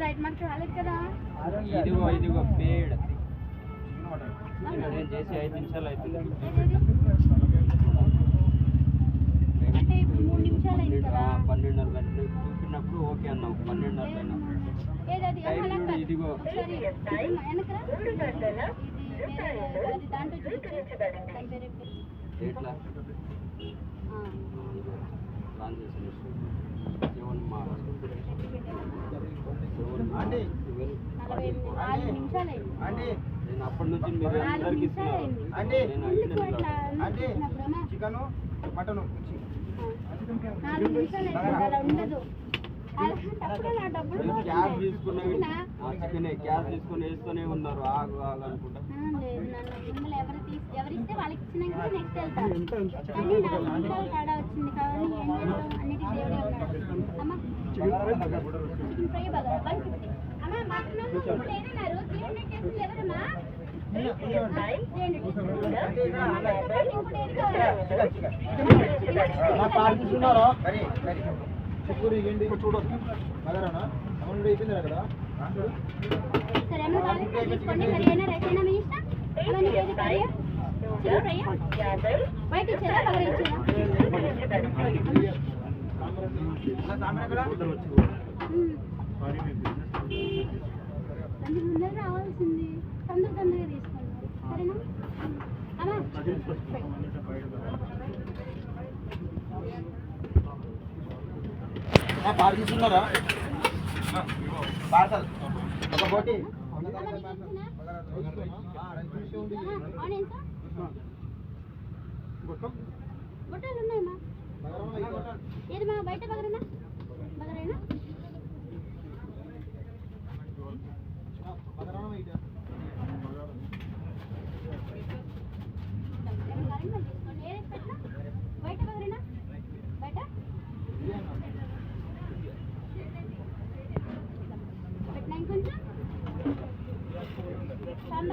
Right మాకు రాలేదు కదా. ఇదిగో పేడ్ నేను చేసి 5 నిమిషాలు అవుతుంది. అంటే ఇప్పుడు 3 నిమిషాలు అయింది కదా. 12:30 గంటలు చూపినప్పుడు ఓకే అన్నావు. 12:30 అయినా ఇదిగో ఎట్లా ప్లాన్ చేసిన నేను అప్పటి నుంచి మీరు అందరికి చికెన్ మటన్ క్యాష్ తీసుకుని వేస్తూనే ఉన్నారు. ఆగు ఆగు అనుకుంటా ఎవరిస్తే వాళ్ళకి ఇచ్చినాక నెక్స్ట్ వెళ్తారు. కానీ 4 నిమిషాలు తేడా వచ్చింది కాబట్టి అన్నిటికీ దేవుడే ఉన్నాడు. అమ్మ చికెన్ ఫ్రై బగా 150. అమ్మ మటన్ ఇప్పుడు ఏదన్నారు 300 కేజీలు ఎవరమ్మా? చూడొచ్చు అయిపోయింది అక్కడ. సరే అమ్మ తీసుకోండి. సరైన రైతేనా మీ ఇష్టం? అవన్నీ KG fry chicken fry white ఇచ్చారా బగా ఇచ్చారా? అంటే ముందర రావాల్సింది. తొందరగా తీసుకోండి సరేనా అమ్మా? తీసుకున్నారా పార్సల్ ఒక కోటి బొట్టలు ఉన్నాయమ్మా. ఏది మా బయట పగరనా?